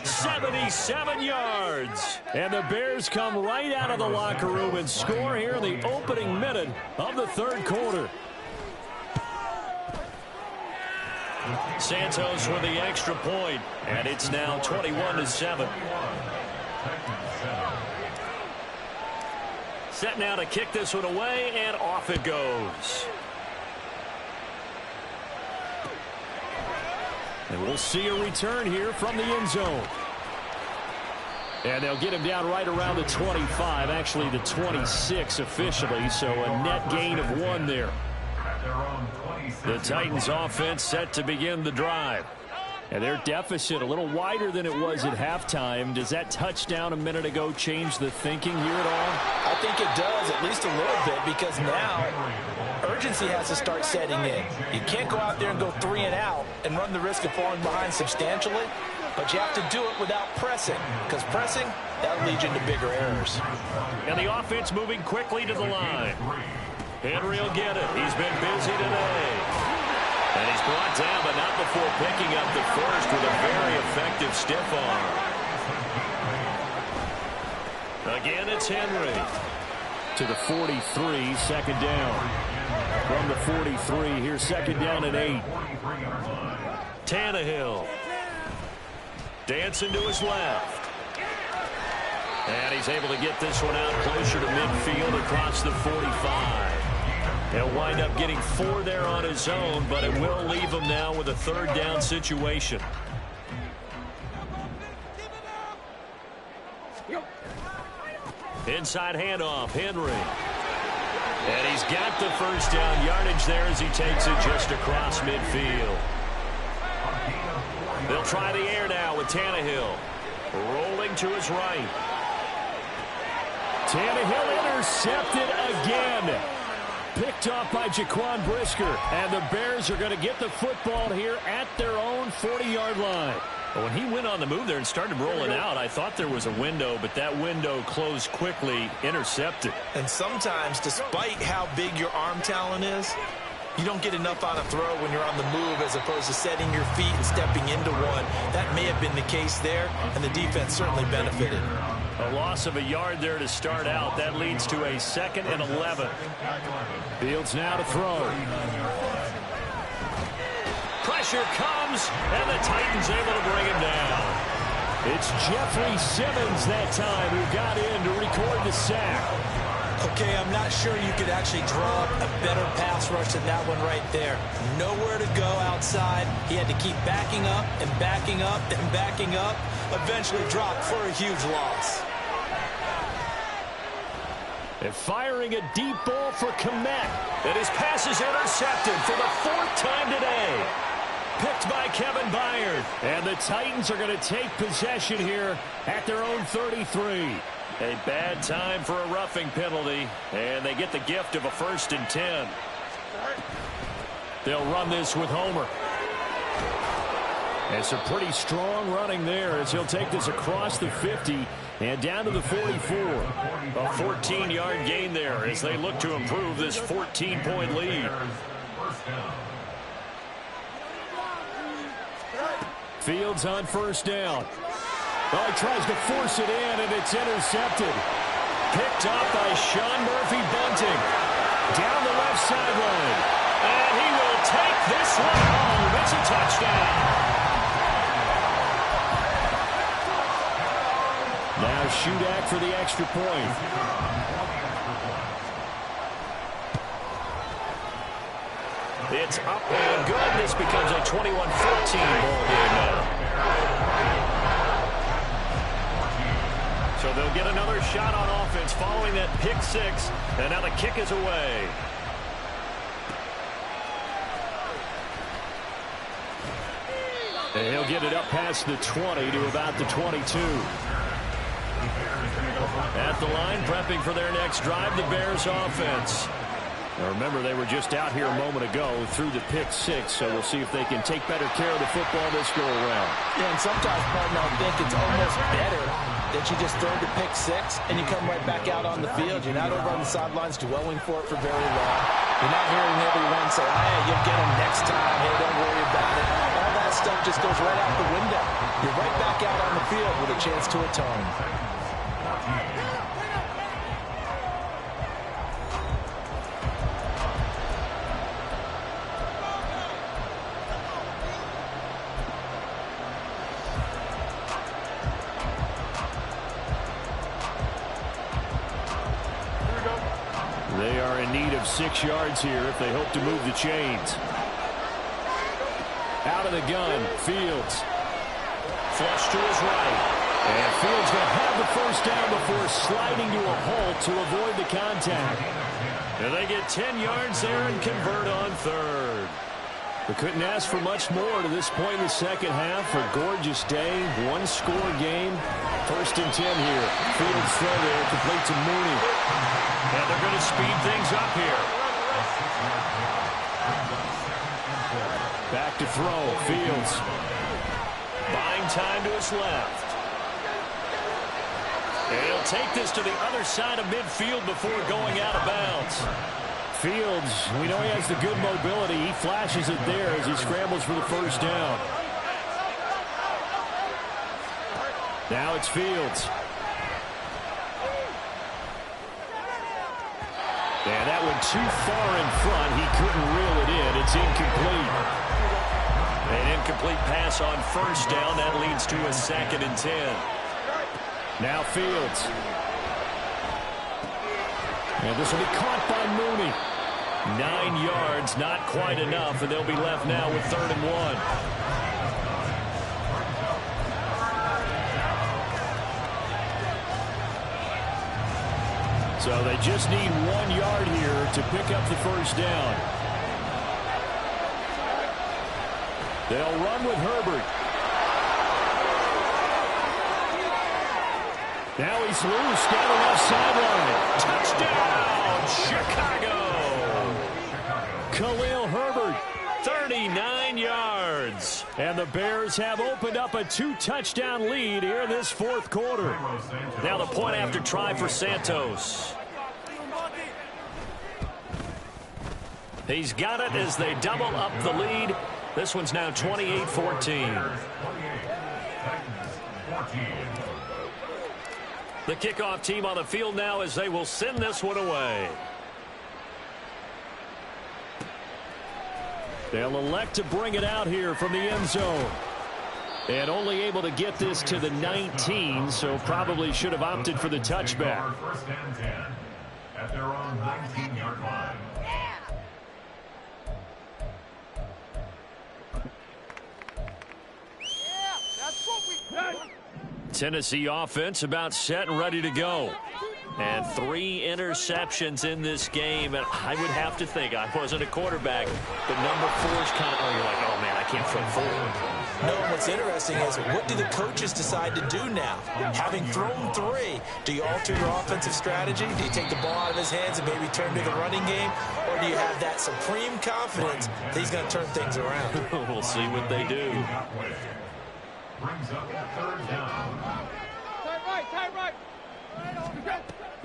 77 yards. And the Bears come right out of the locker room and score here in the opening minute of the 3rd quarter. Santos with the extra point, and it's now 21-7. Set now to kick this one away, and off it goes. And we'll see a return here from the end zone. And they'll get him down right around the 25, actually the 26 officially, so a net gain of 1 there. The Titans offense set to begin the drive. And their deficit a little wider than it was at halftime. Does that touchdown a minute ago change the thinking here at all? I think it does, at least a little bit, because now urgency has to start setting in. You can't go out there and go 3 and out and run the risk of falling behind substantially, but you have to do it without pressing, because pressing, that'll lead you into bigger errors. And the offense moving quickly to the line. Henry will get it. He's been busy today. And he's brought down, but not before picking up the first with a very effective stiff arm. Again, it's Henry. To the 43, 2nd down. From the 43, here's 2nd down and 8. Tannehill. Dancing to his left. And he's able to get this one out closer to midfield across the 45. He'll wind up getting 4 there on his own, but it will leave him now with a 3rd down situation. Inside handoff, Henry. And he's got the first down yardage there as he takes it just across midfield. They'll try the air now with Tannehill. Rolling to his right. Tannehill intercepted again. Picked off by Jaquan Brisker. And the Bears are going to get the football here at their own 40-yard line. But when he went on the move there and started rolling out, I thought there was a window, but that window closed quickly, intercepted. And sometimes, despite how big your arm talent is, you don't get enough on a throw when you're on the move as opposed to setting your feet and stepping into one. That may have been the case there, and the defense certainly benefited. A loss of a yard there to start out. That leads to a 2nd and 11. Fields now to throw. Pressure comes, and the Titans able to bring him down. It's Jeffrey Simmons that time who got in to record the sack. Okay, I'm not sure you could actually draw up a better pass rush than that one right there. Nowhere to go outside. He had to keep backing up and backing up and backing up. Eventually dropped for a huge loss. And firing a deep ball for Kmet. And his pass is intercepted for the 4th time today. Picked by Kevin Byard. And the Titans are going to take possession here at their own 33. A bad time for a roughing penalty, and they get the gift of a 1st and 10. They'll run this with Homer. And some pretty strong running there as he'll take this across the 50 and down to the 44. A 14-yard gain there as they look to improve this 14-point lead. Fields on 1st down. Oh, he tries to force it in, and it's intercepted. Picked up by Sean Murphy-Bunting. Down the left sideline. And he will take this one home. It's a touchdown. Now Shudak for the extra point. It's up and good. This becomes a 21-14 ball game now. So they'll get another shot on offense following that pick 6. And now the kick is away. And he'll get it up past the 20 to about the 22. At the line, prepping for their next drive, the Bears offense. Now remember, they were just out here a moment ago through the pick 6, so we'll see if they can take better care of the football this go-around. Yeah, and sometimes, partner, I think it's almost better that you just throw the pick 6 and you come right back out on the field. You're not over on the sidelines dwelling for it for very long. You're not hearing everyone say, hey, you'll get them next time. Hey, don't worry about it. All that stuff just goes right out the window. You're right back out on the field with a chance to atone. They are in need of 6 yards here if they hope to move the chains. Out of the gun, Fields. Flush to his right. And Fields going to have the 1st down before sliding to a halt to avoid the contact. And they get 10 yards there and convert on 3rd. We couldn't ask for much more to this point in the second half. A gorgeous day, 1-score game. 1st and 10 here. Fields throw there, complete to Mooney. And they're going to speed things up here. Back to throw, Fields. Buying time to his left. And he'll take this to the other side of midfield before going out of bounds. Fields, we know he has the good mobility. He flashes it there as he scrambles for the 1st down. Now it's Fields. And that went too far in front. He couldn't reel it in. It's incomplete. An incomplete pass on 1st down. That leads to a 2nd and 10. Now Fields. And this will be caught by Mooney. 9 yards, not quite enough, and they'll be left now with 3rd and 1. So they just need 1 yard here to pick up the 1st down. They'll run with Herbert. Now he's loose down the left sideline. Touchdown, Chicago. Khalil Herbert. 39 yards. yards. And the Bears have opened up a 2-touchdown lead here in this fourth quarter. Now the point after try for Santos. He's got it as they double up the lead. This one's now 28-14. The kickoff team on the field now as they will send this one away. They'll elect to bring it out here from the end zone. And only able to get this to the 19, so probably should have opted for the touchback. First and 10 at their own 19-yard line. Tennessee offense about set and ready to go. And 3 interceptions in this game. And I would have to think, I wasn't a quarterback, but number 4 is kind of, you're like, oh, man, I can't throw forward. No, what's interesting is what do the coaches decide to do now? Having thrown 3, do you alter your offensive strategy? Do you take the ball out of his hands and maybe turn to the running game? Or do you have that supreme confidence that he's going to turn things around? We'll see what they do. Brings up third down. Tight right.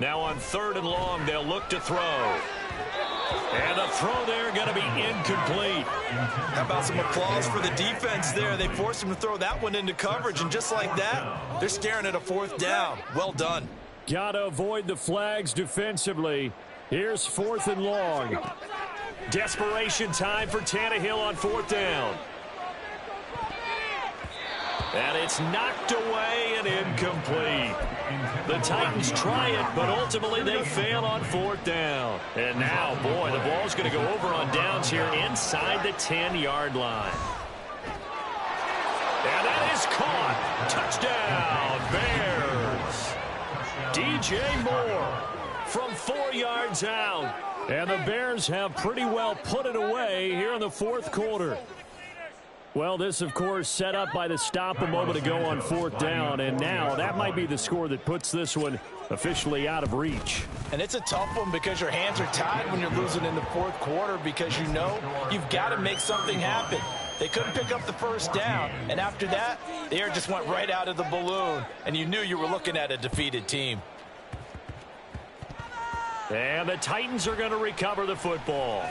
Now on 3rd and long, they'll look to throw. And the throw there going to be incomplete. How about some applause for the defense there? They forced him to throw that one into coverage, and just like that, they're staring at a 4th down. Well done. Got to avoid the flags defensively. Here's 4th and long. Desperation time for Tannehill on 4th down. And it's knocked away and incomplete. The Titans try it, but ultimately they fail on 4th down. And now, boy, the ball's going to go over on downs here inside the 10-yard line. And that is caught. Touchdown, Bears. DJ Moore from 4 yards out. And the Bears have pretty well put it away here in the fourth quarter. Well, this, of course, set up by the stop a moment ago on 4th down, and now that might be the score that puts this one officially out of reach. And it's a tough one because your hands are tied when you're losing in the 4th quarter because you know you've got to make something happen. They couldn't pick up the 1st down, and after that, the air just went right out of the balloon, and you knew you were looking at a defeated team. And the Titans are going to recover the football.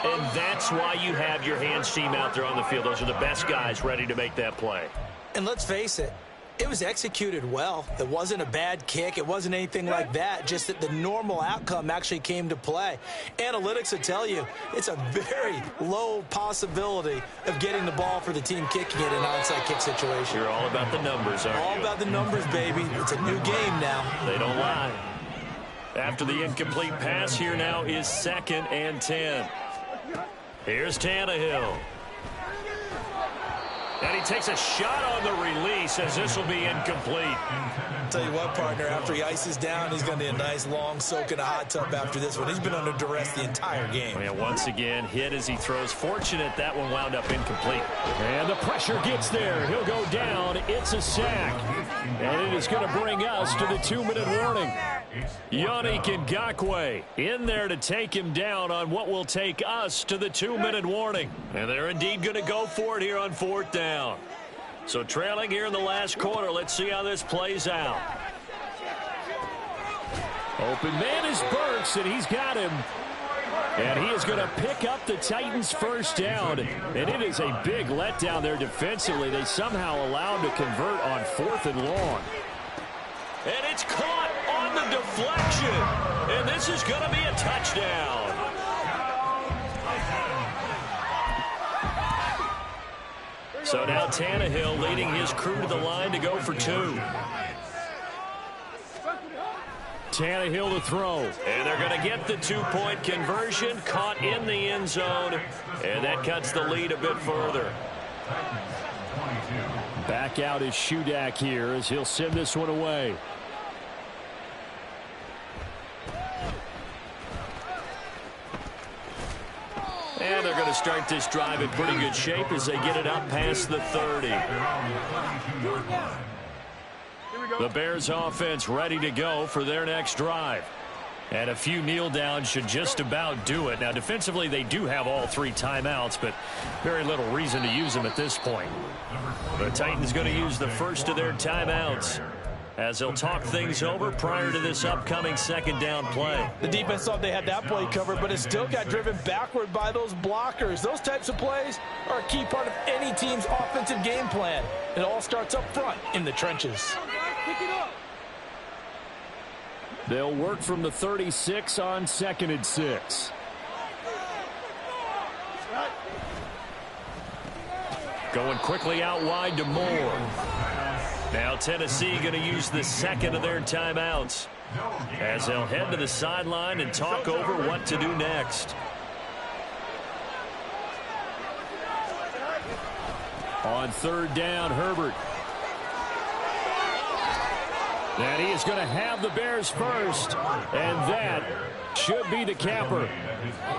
And that's why you have your hands team out there on the field. Those are the best guys ready to make that play. And let's face it, it was executed well. It wasn't a bad kick. It wasn't anything like that, just that the normal outcome actually came to play. Analytics will tell you it's a very low possibility of getting the ball for the team kicking it in an onside kick situation. You're all about the numbers, aren't you? All about the numbers, baby. It's a new game now. They don't lie. After the incomplete pass, here now is 2nd and 10. Here's Tannehill. And he takes a shot on the release as this will be incomplete. Tell you what, partner, after he ices down, he's going to need a nice long soak in a hot tub after this one. He's been under duress the entire game. And once again, hit as he throws. Fortunate that one wound up incomplete. And the pressure gets there. He'll go down. It's a sack. And it is going to bring us to the 2-minute warning. Yannick Ngakoue in there to take him down on what will take us to the 2-minute warning. And they're indeed going to go for it here on 4th down. So trailing here in the last quarter, let's see how this plays out. Open man is Burks, and he's got him. And he is going to pick up the Titans' 1st down. And it is a big letdown there defensively. They somehow allowed to convert on 4th and long. And it's caught on the deflection. And this is going to be a touchdown. So now Tannehill leading his crew to the line to go for 2. Tannehill to throw. And they're going to get the 2-point conversion, caught in the end zone. And that cuts the lead a bit further. Back out is Shudak here as he'll send this one away. And they're going to start this drive in pretty good shape as they get it up past the 30. The Bears offense ready to go for their next drive. And a few kneel downs should just about do it. Now, defensively, they do have all 3 timeouts, but very little reason to use them at this point. The Titans going to use the first of their timeouts as they'll talk things over prior to this upcoming second down play. The defense thought they had that play covered, but it still got driven backward by those blockers. Those types of plays are a key part of any team's offensive game plan. It all starts up front in the trenches. Pick it up. They'll work from the 36 on 2nd and 6. Going quickly out wide to Moore. Now Tennessee going to use the second of their timeouts as they'll head to the sideline and talk over what to do next. On 3rd down, Herbert. And he is going to have the Bears first, and that should be the capper.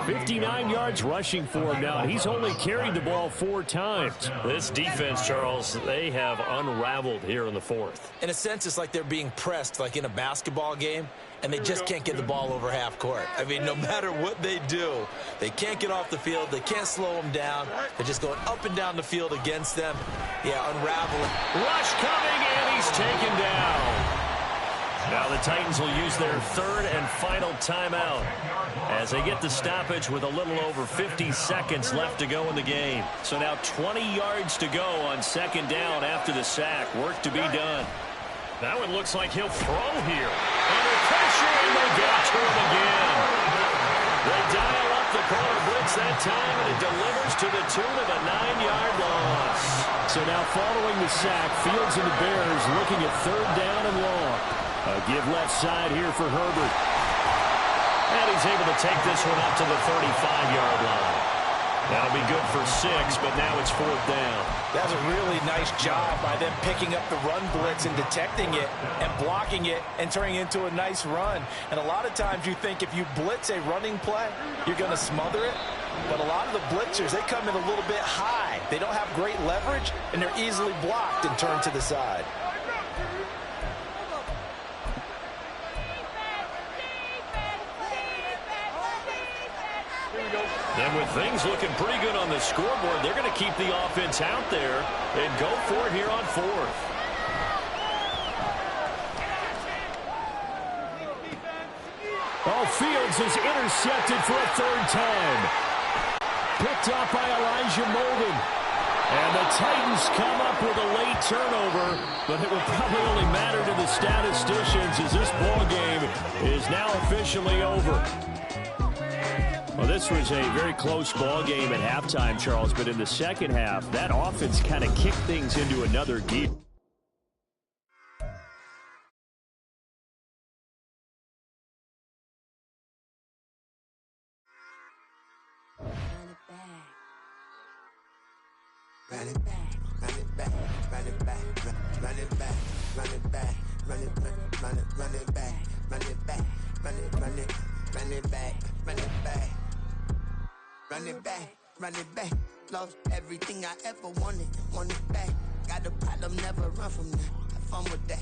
59 yards rushing for him now, and he's only carried the ball 4 times. This defense, Charles, they have unraveled here in the 4th. In a sense, it's like they're being pressed like in a basketball game, and they just can't get the ball over half court. I mean, no matter what they do, they can't get off the field. They can't slow them down. They're just going up and down the field against them. Yeah, unraveling. Rush coming, and he's taken down. Now the Titans will use their 3rd and final timeout as they get the stoppage with a little over 50 seconds left to go in the game. So now 20 yards to go on 2nd down after the sack. Work to be done. That one looks like he'll throw here. Under pressure, and they get to him again. They dial up the corner blitz that time, and it delivers to the tune of a 9-yard loss. So now following the sack, Fields and the Bears looking at 3rd down and long. A give left side here for Herbert. And he's able to take this one up to the 35-yard line. That'll be good for 6, but now it's 4th down. That's a really nice job by them picking up the run blitz and detecting it and blocking it and turning it into a nice run. And a lot of times you think if you blitz a running play, you're going to smother it. But a lot of the blitzers, they come in a little bit high. They don't have great leverage, and they're easily blocked and turned to the side. And with things looking pretty good on the scoreboard, they're going to keep the offense out there and go for it here on 4th. Oh, Fields is intercepted for a 3rd time. Picked up by Elijah Molden. And the Titans come up with a late turnover, but it will probably only matter to the statisticians as this ball game is now officially over. Well, this was a very close ball game at halftime, Charles, but in the second half, that offense kind of kicked things into another gear. Run it back, run it back, run it back, run it back, run it back, run it back, run it back, run it back, run it back, run it back. Run it back, run it back. Lost everything I ever wanted, want it back. Got a problem, never run from that. Have fun with that.